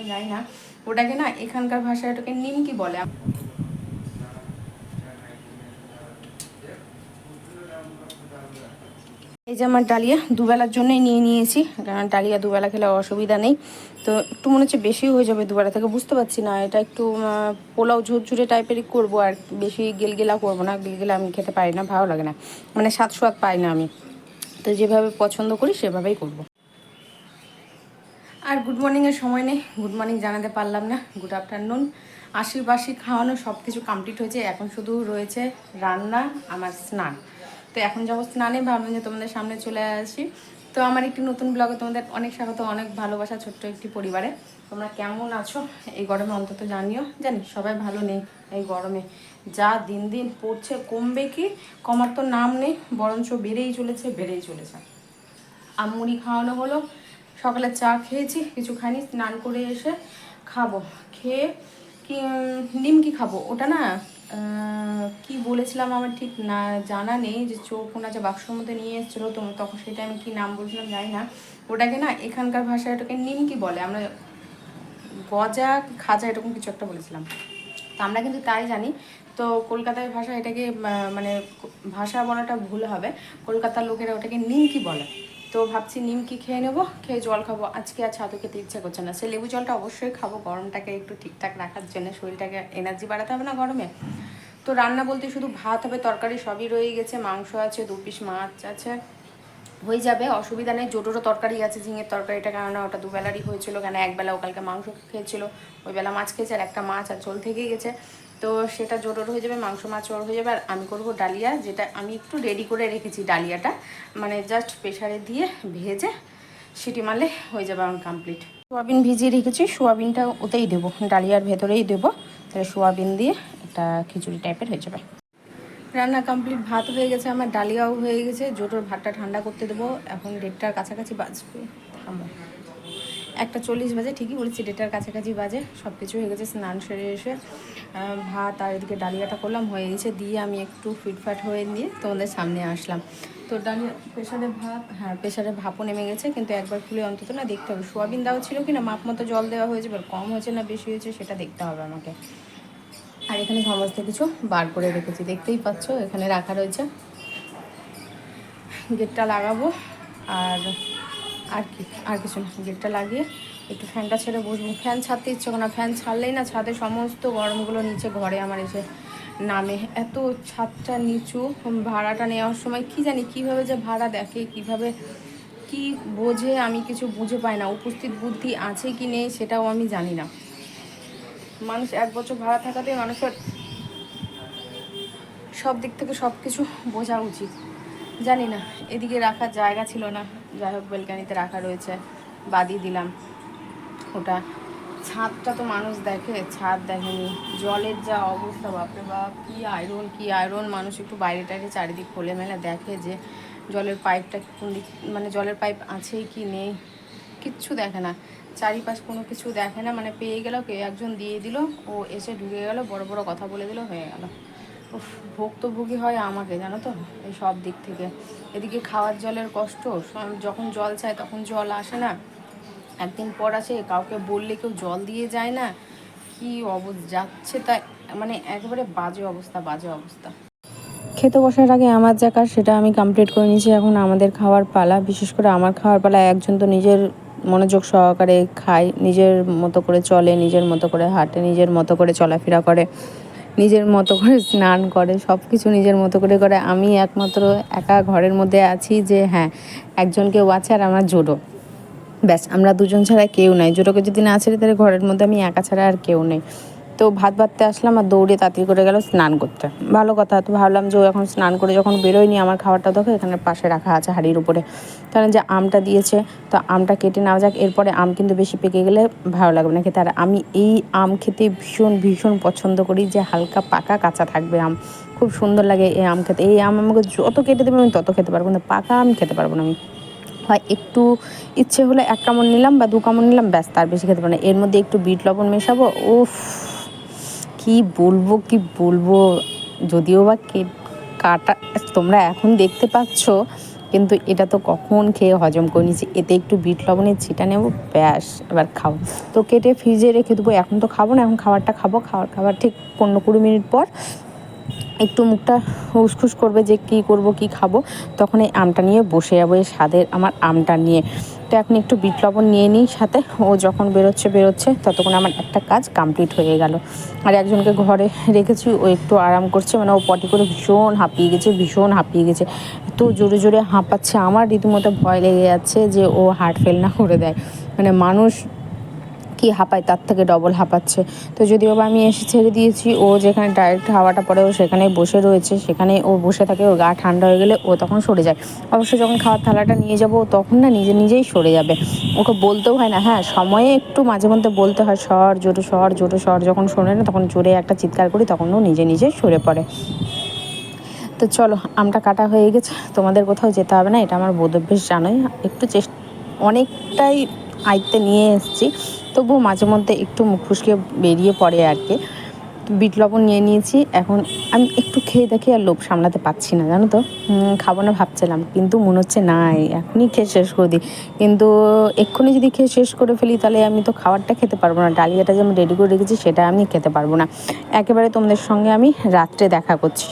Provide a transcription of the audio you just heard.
জানি না ওটাকে, না এখানকার ভাষায় ওটাকে নিমকি বলে। এই যে আমার ডালিয়া দুবেলার জন্যই নিয়ে নিয়েছি, কারণ ডালিয়া দুবেলা খেলে অসুবিধা নেই। তো একটু মনে হচ্ছে বেশি হয়ে যাবে দুবেলা থেকে, বুঝতে পারছি না। এটা একটু পোলাও ঝুরঝুরে টাইপেরই করবো, আর বেশি গিলগিলা করবো না। গিলগিলা আমি খেতে পারি না, ভালো লাগে না, মানে স্বাদ পাই না আমি। তো যেভাবে পছন্দ করি সেভাবেই করব। আর গুড মর্নিংয়ের সময় নেই, গুড মর্নিং জানাতে পারলাম না। Good afternoon. আশি খাওয়ানো সব কিছু কমপ্লিট হয়েছে, এখন শুধু রয়েছে রান্না, আমার স্নান। তো এখন যাবো স্নানে, ভাবলাম যে তোমাদের সামনে চলে আসি। তো আমার একটি নতুন ব্লগে তোমাদের অনেক স্বাগত, অনেক ভালোবাসা ছোট্ট একটি পরিবারে। তোমরা কেমন আছো এই গরমে অন্তত জানিও। জানি সবাই ভালো নেই এই গরমে, যা দিন দিন পড়ছে, কমবে কি কমার তো নাম নেই, বরঞ্চ বেড়েই চলেছে। আমুড়ি খাওয়ানো হলো, সকালে চা খেয়েছি, কিছু খাইনি। স্নান করে এসে খাবো, খেয়ে কি নিমকি খাবো। ওটা না কি বলেছিলাম আমার ঠিক না জানা নেই, যে চোখ যে বাক্সর মধ্যে নিয়ে এসেছিলো, তো তখন সেটা আমি কি নাম বলছিলাম জানি না। ওটাকে না এখানকার ভাষায় ওটাকে নিমকি বলে, আমরা গজা খাজা এরকম কিছু একটা বলেছিলাম। তো আমরা কিন্তু তাই জানি। তো কলকাতার ভাষা এটাকে মানে ভাষা বলাটা ভুল হবে, কলকাতার লোকেরা ওটাকে নিমকি বলে। তো ভাবছি নিমকি খেয়ে নেবো, খেয়ে জল খাবো। আজকে আর ছাতু খেতে ইচ্ছা করছে না, সে লেবু জলটা অবশ্যই খাবো গরমটাকে একটু ঠিকঠাক রাখার জন্য, শরীরটাকে এনার্জি বাড়াতে হবে না গরমে। তো রান্না বলতে শুধু ভাত হবে, তরকারি সবই রয়ে গেছে, মাংস আছে, 2 পিস মাছ আছে, হয়ে যাবে, অসুবিধা নেই। জোটোরও তরকারি আছে, ঝিঙের তরকারিটা, কেননা ওটা দুবেলারই হয়েছিল, কেন একবেলা ও কালকে মাংস খেয়েছিল, ওই বেলা মাছ খেয়েছে, আর একটা মাছ আর ঝোল থেকেই গেছে। তো সেটা জোটোর হয়ে যাবে, মাংস মাছ ওর হয়ে যাবে। আর আমি করবো ডালিয়া, যেটা আমি একটু রেডি করে রেখেছি ডালিয়াটা, মানে জাস্ট প্রেশারে দিয়ে ভেজে সিটি মারলে হয়ে যাবে আমার কমপ্লিট। সোয়াবিন ভিজিয়ে রেখেছি, সোয়াবিনটা ওতেই দেবো, ডালিয়ার ভেতরেই দেবো, তাহলে সোয়াবিন দিয়ে একটা খিচুড়ি টাইপের হয়ে যাবে। রান্না কমপ্লিট, ভাত হয়ে গেছে আমার, ডালিয়াও হয়ে গেছে। জোটোর ভাতটা ঠান্ডা করতে দেবো, এখন 1:30টার কাছাকাছি বাজবে। 1:40 বাজে, ঠিকই বলেছি, 1:30টার কাছাকাছি বাজে। সব কিছু হয়ে গেছে, স্নান সেরে এসে ভাত আর এদিকে ডালিয়াটা করলাম, হয়ে গেছে। দিয়ে আমি একটু ফিটফাট হয়ে নিয়ে তোমাদের সামনে আসলাম। তো ডালিয়া প্রেশারে ভাত, হ্যাঁ প্রেশারে ভাপও নেমে গেছে, কিন্তু একবার খুলে অন্তত না দেখতে হবে সোয়াবিন দেওয়া ছিল কি না, মাপ মতো জল দেওয়া হয়েছে, এবার কম হয়েছে না বেশি হয়েছে সেটা দেখতে হবে আমাকে। আর এখানে সমস্ত কিছু বার করে রেখেছি, দেখতেই পাচ্ছ এখানে রাখা রয়েছে। গেটটা লাগাবো, আর আর কি, আর কিছু না। গেটটা লাগিয়ে একটু ফ্যানটা ছেড়ে বসবো। ফ্যান ছাড়তে ইচ্ছে করে না, ফ্যান ছাড়লেই না ছাদে সমস্ত গরমগুলো নিচে ঘরে আমার এসে নামে। এত ছাদটা নিচু, ভাড়াটা নেওয়ার সময় কি জানি কীভাবে যে ভাড়া দেখে, কীভাবে কি বোঝে, আমি কিছু বুঝে পাই না। উপস্থিত বুদ্ধি আছে কি নেই সেটাও আমি জানি না। মানুষ 1 বছর ভাড়া থাকাতে মানুষের সব দিক থেকে সব কিছু বোঝা উচিত। জানি না, এদিকে রাখার জায়গা ছিল না, যাই হোক বেলকানিতে রাখা রয়েছে, বাদি দিলাম ওটা। ছাদটা তো মানুষ দেখে, ছাদ দেখেনি। জলের যা অবস্থা, বাপরে বাপ, কি আয়রন। মানুষ একটু বাইরে টাইরে চারিদিক খোলে মেলে দেখে যে জলের পাইপটা কোন দিক, মানে জলের পাইপ আছেই কি নেই, কিচ্ছু দেখে না। চারিপাশ কোনো কিছু দেখে না, মানে পেয়ে গেল, কে একজন দিয়ে দিল, ও এসে ঢুকে গেল, বড় বড় কথা বলে দিল, হয়ে গেল। ভুক্তভোগী হয় আমাকে, জানো তো, এই সব দিক থেকে। এদিকে খাওয়ার জলের কষ্ট, যখন জল চায় তখন জল আসে না, একদিন পর আসে, কাউকে বললে কেউ জল দিয়ে যায় না, কি অবস্থা যাচ্ছে, তাই মানে একেবারে বাজে অবস্থা। খেতে বসার আগে আমার যা কাজ সেটা আমি কমপ্লিট করে নিয়েছি, এখন আমাদের খাওয়ার পালা। বিশেষ করে আমার খাওয়ার পালা, একজন তো নিজের মনোযোগ সহকারে খায়, নিজের মতো করে চলে, নিজের মতো করে হাঁটে, নিজের মতো করে চলাফেরা করে, নিজের মতো করে স্নান করে, সব কিছু নিজের মতো করে করে। আমি একমাত্র একা ঘরের মধ্যে আছি, যে হ্যাঁ একজন কেউ আছে, আর আমার জোড়ো, ব্যাস আমরা দুজন ছাড়া কেউ নাই। জোড়োকে যদি না ছেড়ে তাহলে ঘরের মধ্যে আমি একা ছাড়া আর কেউ নেই। তো ভাত বাড়তে আসলাম, আর দৌড়ে তাড়াতাড়ি করে গেল স্নান করতে, ভালো কথা। তো ভাবলাম যে ও এখন স্নান করে যখন বেরোয়নি, আমার খাবারটা দেখো এখানে পাশে রাখা আছে হাঁড়ির উপরে, কারণ যে আমটা দিয়েছে, তো আমটা কেটে নেওয়া যাক। এরপরে আম কিন্তু বেশি পেকে গেলে ভালো লাগবে না খেতে, আর আমি এই আম খেতে ভীষণ পছন্দ করি, যে হালকা পাকা কাঁচা থাকবে আম, খুব সুন্দর লাগে এই আম খেতে। এই আম আমাকে যত কেটে দেবে আমি তত খেতে পারবো, কিন্তু পাকা আম খেতে পারবো না আমি। হয় একটু ইচ্ছে হলে 1 কামড় নিলাম বা 2 কামড় নিলাম, ব্যাস, তার বেশি খেতে পারি না। এর মধ্যে একটু বিট লবণ মেশাবো, উফ কি বলবো। যদিও বা কাটা তোমরা এখন দেখতে পাচ্ছ, কিন্তু এটা তো কখন খেয়ে হজম করে নিয়েছি। এতে একটু বিট লবণের ছিটা নেব, ব্যাস এবার খাবো। তো কেটে ফ্রিজে রেখে দেবো, এখন তো খাবো না, এখন খাবারটা খাবো। খাবার ঠিক 15-20 মিনিট পর একটু মুখটা উসখুস করবে যে কী করব কী খাবো, তখন এই আমটা নিয়ে বসে যাবো, এই স্বাদের আমার আমটা নিয়ে। তো এখন একটু বিট লবণ নিয়ে নিই সাথে, ও যখন বেরোচ্ছে ততক্ষণ আমার একটা কাজ কমপ্লিট হয়ে গেল। আর একজনকে ঘরে রেখেছি, ও একটু আরাম করছে, মানে ও পটি করে ভীষণ হাঁপিয়ে গেছে, এত জোরে জোরে হাঁপাচ্ছে, আমার রীতিমতো ভয় লেগে যাচ্ছে যে ও হার্ট ফেল না করে দেয়। মানে মানুষ কি হাঁপায় তার থেকে ডবল হাঁপাচ্ছে। তো যদিও বা আমি এসে ছেড়ে দিয়েছি, ও যেখানে ডাইরেক্ট হাওয়াটা পড়ে ও সেখানেই বসে রয়েছে, সেখানে ও বসে থাকে, ওর গা ঠান্ডা হয়ে গেলে ও তখন সরে যায়। অবশ্য যখন খাওয়ার থালাটা নিয়ে যাব তখন না নিজেই সরে যাবে, ওকে বলতেও হয় না। হ্যাঁ, সময়ে একটু মাঝে মধ্যে বলতে হয় সর জোরে সর, যখন শোনে না তখন জোরে একটা চিৎকার করি, তখন ও নিজে সরে পড়ে। তো চলো, আমটা কাটা হয়ে গেছে, তোমাদের কোথাও যেতে হবে না, এটা আমার বোধভ্যাস জানোই। একটু অনেকটাই আয়ত্তে নিয়ে এসেছি, তবুও মাঝে মধ্যে একটু মুখ ফুসকে বেরিয়ে পড়ে আর কি। বিট লবণ নিয়ে নিয়েছি, এখন আমি একটু খেয়ে দেখি, আর লোভ সামলাতে পারছি না, জানো তো। খাবো না ভাবছিলাম, কিন্তু মনে হচ্ছে না এখনই খেয়ে শেষ করে দিই। কিন্তু এক্ষুনি যদি খেয়ে শেষ করে ফেলি তাহলে আমি তো খাবারটা খেতে পারবো না, ডালিয়াটা যে আমি রেডি করে রেখেছি সেটা আমি খেতে পারবো না। একেবারে তোমাদের সঙ্গে আমি রাত্রে দেখা করছি।